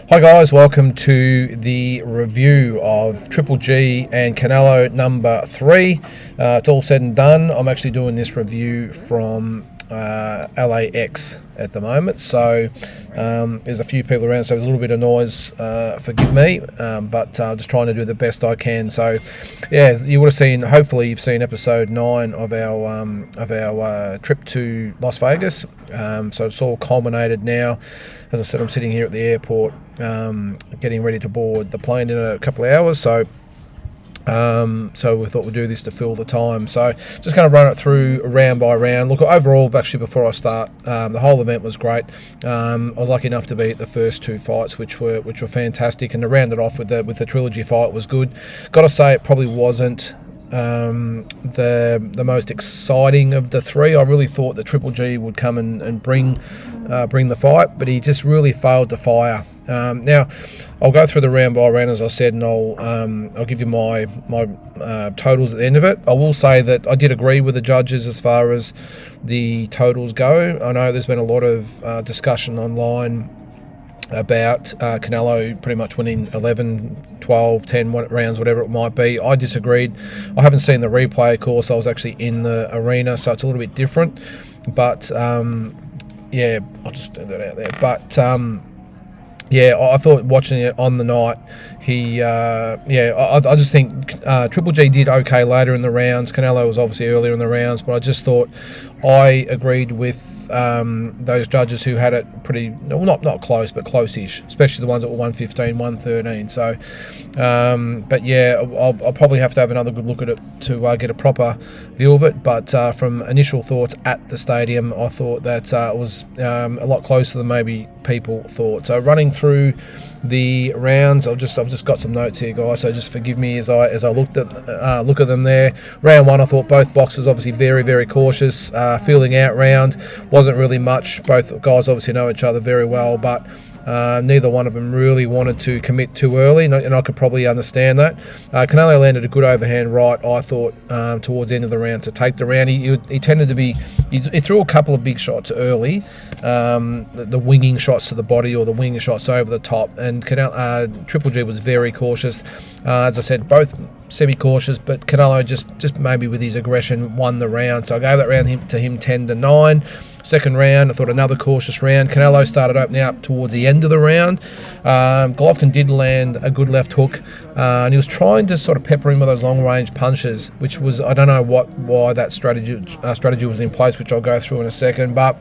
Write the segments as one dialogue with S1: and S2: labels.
S1: Hi guys, welcome to the review of Triple G and Canelo number 3. It's all said and done. I'm actually doing this review from LAX at the moment, so there's a few people around, so there's a little bit of noise, forgive me, but just trying to do the best I can. So yeah, you would have seen, hopefully you've seen episode 9 of our trip to Las Vegas. So it's all culminated now. As I said, I'm sitting here at the airport getting ready to board the plane in a couple of hours, so we thought we'd do this to fill the time. So just going to run it through round by round. Look, overall, actually, before I start, the whole event was great. I was lucky enough to be at the first 2 fights, which were fantastic, and to round it off with the trilogy fight was good. Got to say, it probably wasn't the most exciting of the 3. I really thought that Triple G would come and bring the fight, but he just really failed to fire. Now, I'll go through the round by round, as I said, and I'll give you my totals at the end of it. I will say that I did agree with the judges as far as the totals go. I know there's been a lot of discussion online about Canelo pretty much winning 11, 12, 10 rounds, whatever it might be. I disagreed. I haven't seen the replay, of course. I was actually in the arena, so it's a little bit different. But, yeah, I'll just do that out there. But, yeah, I thought watching it on the night, I just think Triple G did okay later in the rounds. Canelo was obviously earlier in the rounds, but I just thought I agreed with those judges who had it pretty, not close, but close-ish, especially the ones that were 115, 113. So, but yeah, I'll probably have to have another good look at it to get a proper view of it. But from initial thoughts at the stadium, I thought that it was a lot closer than maybe people thought. So running through the rounds, I've just got some notes here, guys, so just forgive me as I look at them there. Round 1, I thought both boxers obviously very, very cautious. Fielding out round wasn't really much. Both guys obviously know each other very well, but neither one of them really wanted to commit too early, and I could probably understand that. Canelo landed a good overhand right, I thought, towards the end of the round to take the round. He tended to be, he threw a couple of big shots early, the winging shots to the body or the winging shots over the top, and Triple G was very cautious. As I said, both semi-cautious, but Canelo just maybe with his aggression won the round. So I gave that round to him 10-9. Second round, I thought another cautious round. Canelo started opening up towards the end of the round. Golovkin did land a good left hook, and he was trying to sort of pepper him with those long-range punches, which was, I don't know why that strategy was in place, which I'll go through in a second, but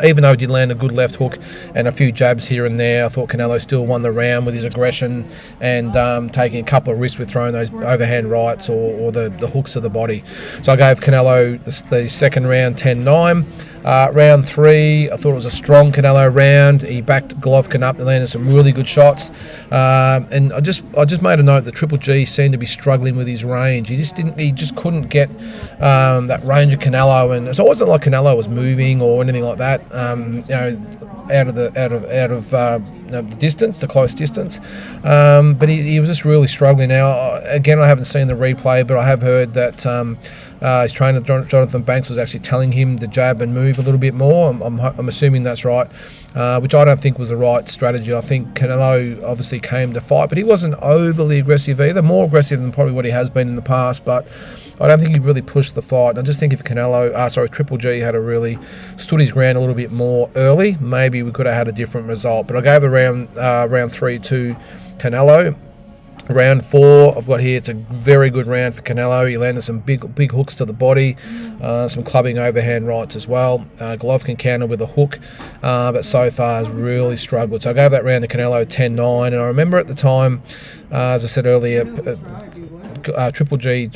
S1: even though he did land a good left hook and a few jabs here and there, I thought Canelo still won the round with his aggression and taking a couple of risks with throwing those overhand rights or the hooks to the body. So I gave Canelo the second round 10-9. Round 3, I thought it was a strong Canelo round. He backed Golovkin up and landed some really good shots. And I just made a note that Triple G seemed to be struggling with his range. He just couldn't get that range of Canelo, and so it wasn't like Canelo was moving or anything like that. Out of the distance, the close distance, but he was just really struggling. Now, again, I haven't seen the replay, but I have heard that his trainer Jonathan Banks was actually telling him to jab and move a little bit more. I'm assuming that's right, which I don't think was the right strategy. I think Canelo obviously came to fight, but he wasn't overly aggressive either. More aggressive than probably what he has been in the past, but I don't think he really pushed the fight. I just think if Triple G had really stood his ground a little bit more early, maybe we could have had a different result. But I gave the round 3 to Canelo. Round 4, I've got here, it's a very good round for Canelo. He landed some big hooks to the body, some clubbing overhand rights as well. Golovkin countered with a hook, but so far has really struggled. So I gave that round to Canelo 10-9, and I remember at the time, as I said earlier, Triple G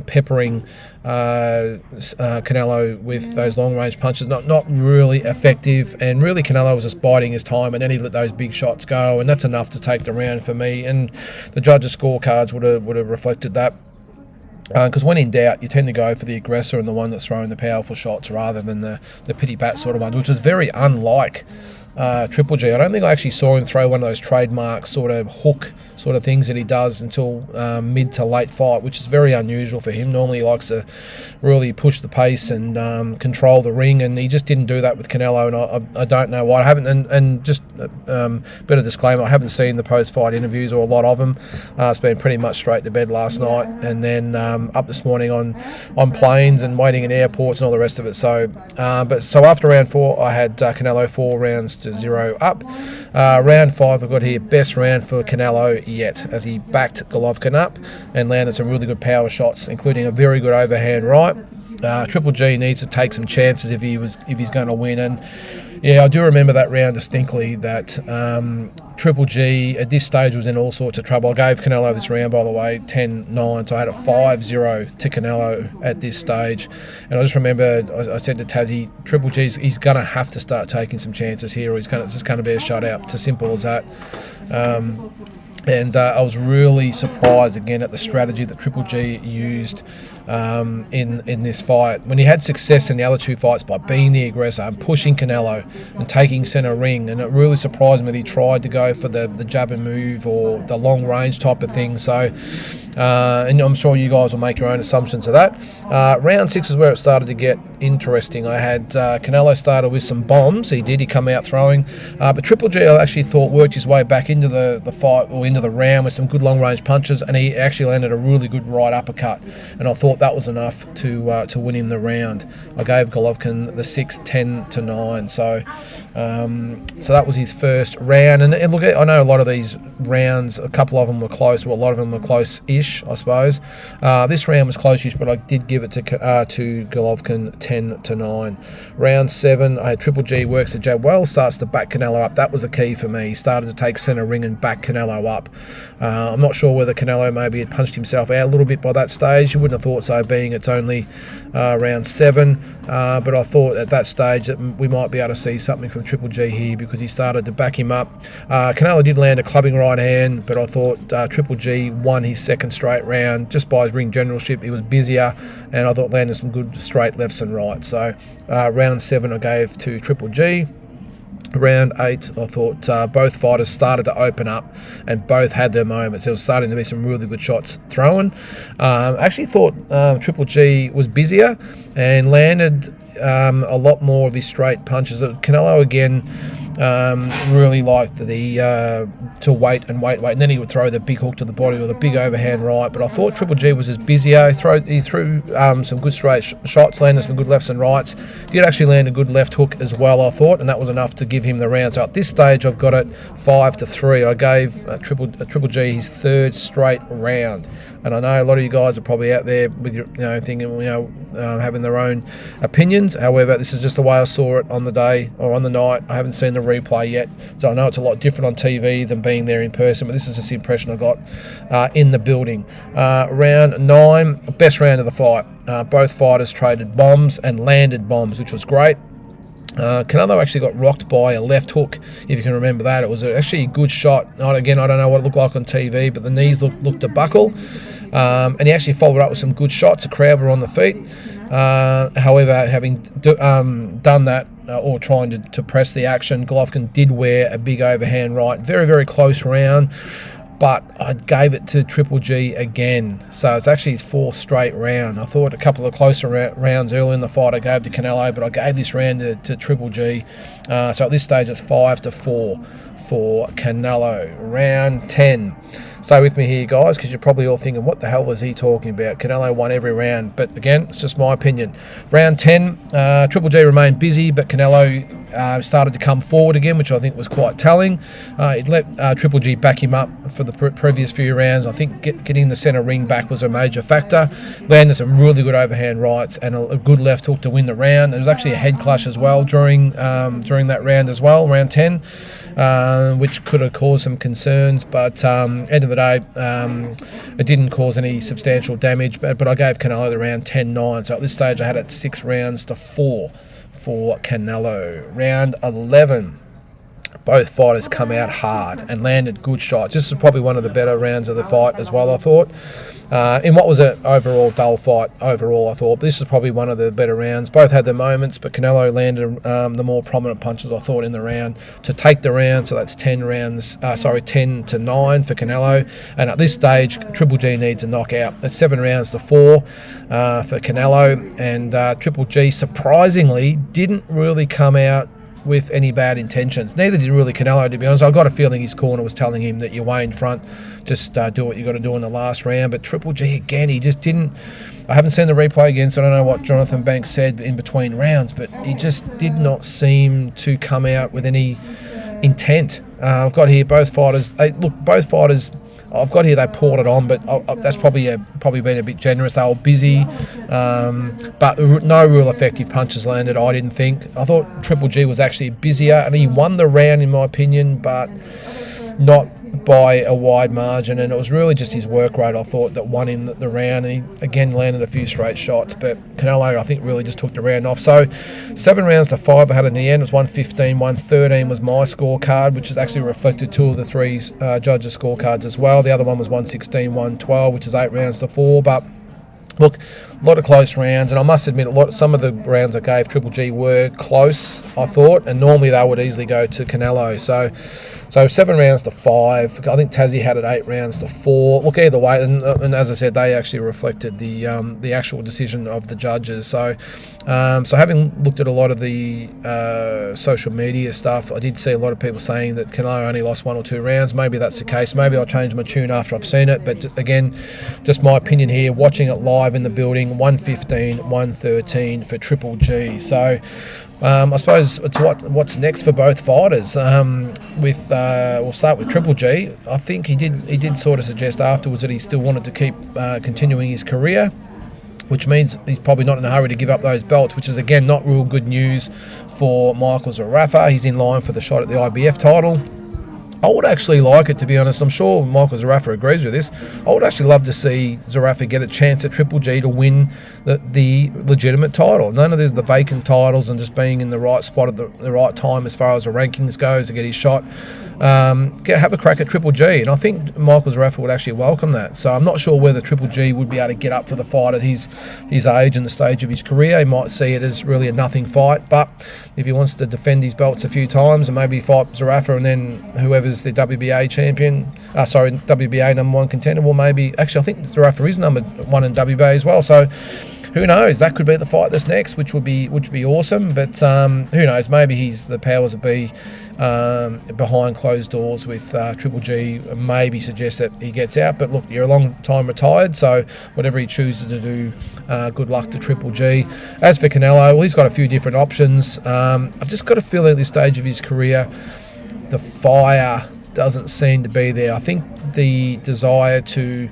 S1: peppering Canelo with those long-range punches, not really effective, and really Canelo was just biding his time, and then he let those big shots go, and that's enough to take the round for me. And the judges' scorecards would have reflected that. Because when in doubt, you tend to go for the aggressor and the one that's throwing the powerful shots rather than the pity-pat sort of ones, which is very unlike Triple G. I don't think I actually saw him throw one of those trademark sort of hook sort of things that he does until mid to late fight, which is very unusual for him. Normally he likes to really push the pace and control the ring, and he just didn't do that with Canelo, and I don't know why. I haven't, and just bit of disclaimer, I haven't seen the post-fight interviews or a lot of them. It's been pretty much straight to bed last night, and then up this morning on planes and waiting in airports and all the rest of it. So after round 4, I had Canelo 4-0 up. Round 5, I've got here best round for Canelo yet, as he backed Golovkin up and landed some really good power shots, including a very good overhand right. Triple G needs to take some chances if he's going to win, and yeah, I do remember that round distinctly, that Triple G at this stage was in all sorts of trouble. I gave Canelo this round, by the way, 10-9, so I had a 5-0 to Canelo at this stage. And I just remember I said to Tassie, Triple G, he's going to have to start taking some chances here, or it's just going to be a shutout. It's as simple as that. And I was really surprised again at the strategy that Triple G used in this fight. When he had success in the other 2 fights by being the aggressor and pushing Canelo and taking centre ring, and it really surprised me that he tried to go for the jab and move or the long range type of thing. So, and I'm sure you guys will make your own assumptions of that. Round 6 is where it started to get interesting. I had Canelo started with some bombs. He come out throwing, but Triple G I actually thought worked his way back into the fight, or into the round, with some good long range punches, and he actually landed a really good right uppercut, and I thought that was enough to win him the round. I gave Golovkin the 6-10-9, so that was his first round. And look, I know a lot of these rounds, a couple of them were close, or a lot of them were close-ish, I suppose. This round was close-ish, but I did give it to Golovkin 10-9. Round 7, I had Triple G works the jab well, starts to back Canelo up. That was the key for me. He started to take centre ring and back Canelo up. I'm not sure whether Canelo maybe had punched himself out a little bit by that stage. You wouldn't have thought so, being it's only round 7. But I thought at that stage that we might be able to see something from Triple G here, because he started to back him up. Canelo did land a clubbing right hand, but I thought Triple G won his second straight round just by his ring generalship. He was busier, and I thought landed some good straight lefts and rights. So round 7 I gave to Triple G. Round 8, I thought both fighters started to open up and both had their moments. There was starting to be some really good shots thrown. I actually thought Triple G was busier and landed a lot more of his straight punches. Canelo again really liked to wait, and then he would throw the big hook to the body or the big overhand right. But I thought Triple G was as busier. He threw some good straight shots, landed some good lefts and rights. Did actually land a good left hook as well, I thought, and that was enough to give him the round. So at this stage, I've got it 5-3. I gave Triple G his third straight round. And I know a lot of you guys are probably out there with your, thinking, having their own opinions. However, this is just the way I saw it on the day or on the night. I haven't seen the replay yet, so I know it's a lot different on TV than being there in person. But this is just the impression I got in the building. Round 9, best round of the fight. Both fighters traded bombs and landed bombs, which was great. Canelo actually got rocked by a left hook, if you can remember that. It was actually a good shot. Again, I don't know what it looked like on TV, but the knees looked to buckle. And he actually followed up with some good shots. The crowd were on the feet. However, having done that, or trying to press the action, Golovkin did wear a big overhand right. Very, very close round. But I gave it to Triple G again. So it's actually his 4th straight round. I thought a couple of closer rounds early in the fight I gave to Canelo, but I gave this round to Triple G. So at this stage it's 5-4 for Canelo. Round 10. Stay with me here, guys, because you're probably all thinking, what the hell was he talking about? Canelo won every round. But again, it's just my opinion. Round 10, Triple G remained busy, but Canelo started to come forward again, which I think was quite telling. It let Triple G back him up for the previous few rounds. I think getting the centre ring back was a major factor. Landed some really good overhand rights and a good left hook to win the round. There was actually a head clash as well during that round as well, round 10. Which could have caused some concerns, but end of the day, it didn't cause any substantial damage. But I gave Canelo the round 10-9, so at this stage I had it 6-4 for Canelo. Round 11. both fighters come out hard and landed good shots. This is probably one of the better rounds of the fight as well, I thought. In what was an overall dull fight, I thought this is probably one of the better rounds. Both had their moments, but Canelo landed the more prominent punches, I thought, in the round to take the round. So that's 10 to 9 for Canelo. And at this stage, Triple G needs a knockout. It's 7 rounds to 4 for Canelo, and Triple G surprisingly didn't really come out with any bad intentions. Neither did really Canelo, to be honest. I got a feeling his corner was telling him that you're way in front, just do what you got to do in the last round. But Triple G, again, he just didn't. I haven't seen the replay again, so I don't know what Jonathan Banks said in between rounds, but he just did not seem to come out with any intent. I've got here both fighters. Both fighters, I've got here they poured it on, but that's probably been a bit generous. They were busy, but no real effective punches landed, I didn't think. I thought Triple G was actually busier, and he won the round, in my opinion, but not by a wide margin, and it was really just his work rate, I thought, that won him the round, and he again landed a few straight shots, but Canelo, I think, really just took the round off. So 7 rounds to 5 I had in the end. It was 115, 113 was my scorecard, which is actually reflected 2 of the 3 judges' scorecards as well. The other one was 116, 112, which is 8 rounds to 4, but look, a lot of close rounds, and I must admit, some of the rounds I gave Triple G were close, I thought, and normally they would easily go to Canelo. So 7 rounds to 5. I think Tassie had it 8 rounds to 4. Look, either way, and as I said, they actually reflected the actual decision of the judges. So having looked at a lot of the social media stuff, I did see a lot of people saying that Canelo only lost 1 or 2 rounds. Maybe that's the case. Maybe I'll change my tune after I've seen it. But again, just my opinion here, watching it live in the building, 115, 113 for Triple G. So I suppose it's what's next for both fighters. We'll start with Triple G. I think he did sort of suggest afterwards that he still wanted to keep continuing his career, which means he's probably not in a hurry to give up those belts, which is, again, not real good news for Michael Zerafa. He's in line for the shot at the IBF title. I would actually like it, to be honest. I'm sure Michael Zerafa agrees with this. I would actually love to see Zerafa get a chance at Triple G to win the legitimate title. None of the vacant titles and just being in the right spot at the right time as far as the rankings goes to get his shot. Have a crack at Triple G, and I think Michael Zerafa would actually welcome that. So I'm not sure whether Triple G would be able to get up for the fight at his age and the stage of his career. He might see it as really a nothing fight, but if he wants to defend his belts a few times and maybe fight Zerafa and then whoever's the WBA champion, WBA number 1 contender, well, maybe, actually I think Zerafa is number 1 in WBA as well, so who knows? That could be the fight that's next, which would be awesome. But who knows? Maybe the powers that be behind closed doors with Triple G maybe suggest that he gets out. But look, you're a long time retired, so whatever he chooses to do, good luck to Triple G. As for Canelo, well, he's got a few different options. I've just got a feeling at this stage of his career, the fire doesn't seem to be there. I think the desire to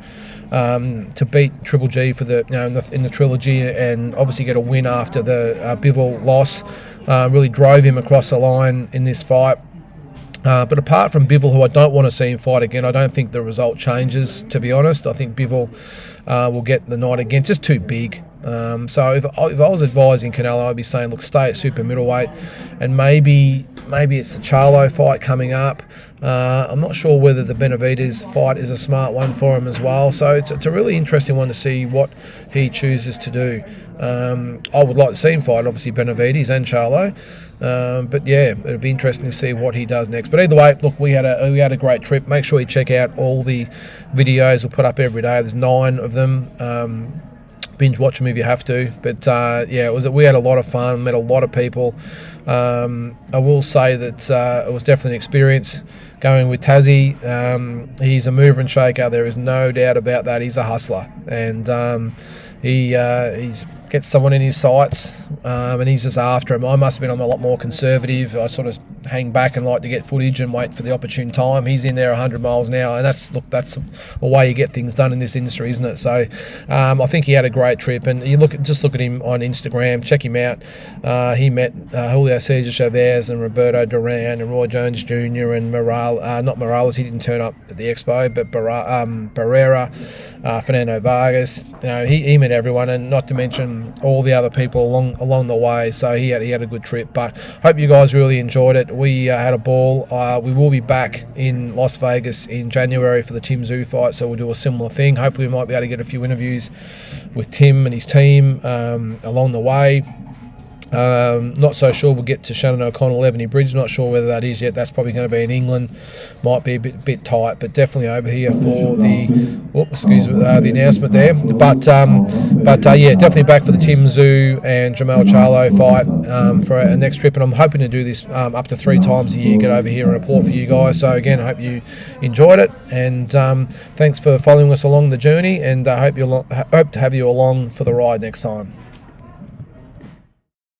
S1: beat Triple G for in the trilogy and obviously get a win after the Bivol loss really drove him across the line in this fight. But apart from Bivol, who I don't want to see him fight again, I don't think the result changes, to be honest. I think Bivol will get the night again. It's just too big. So if I was advising Canelo, I'd be saying, look, stay at super middleweight, and maybe it's the Charlo fight coming up. I'm not sure whether the Benavidez fight is a smart one for him as well. So it's a really interesting one to see what he chooses to do. I would like to see him fight, obviously, Benavidez and Charlo. But yeah, it'll be interesting to see what he does next. But either way, look, we had a great trip. Make sure you check out all the videos we'll put up every day. There's 9 of them. Binge watch them if you have to. But yeah, we had a lot of fun, met a lot of people. I will say that it was definitely an experience going with Tassie. He's a mover and shaker. There is no doubt about that. He's a hustler, and he's gets someone in his sights, and he's just after him. I must admit, I'm a lot more conservative. I sort of hang back and like to get footage and wait for the opportune time. He's in there 100 miles an hour, and that's the way you get things done in this industry, isn't it? So I think he had a great trip, and you look at him on Instagram, check him out. He met Julio Cesar Chavez and Roberto Duran and Roy Jones Jr. and not Morales, he didn't turn up at the expo, but Barrera, Fernando Vargas. He met everyone, and not to mention all the other people along the way. So he had a good trip. But hope you guys really enjoyed it. We had a ball. We will be back in Las Vegas in January for the Tim Tszyu fight, so we'll do a similar thing. Hopefully we might be able to get a few interviews with Tim and his team along the way. Not so sure we'll get to Shannon O'Connell, Ebony Bridge. Not sure whether that is yet. That's probably going to be in England. Might be a bit tight, but definitely over here for the the announcement there. But yeah, definitely back for the Tim Tszyu and Jamal Charlo fight for our next trip. And I'm hoping to do this up to 3 times a year. Get over here and report for you guys. So again, I hope you enjoyed it, and thanks for following us along the journey. And I hope to have you along for the ride next time.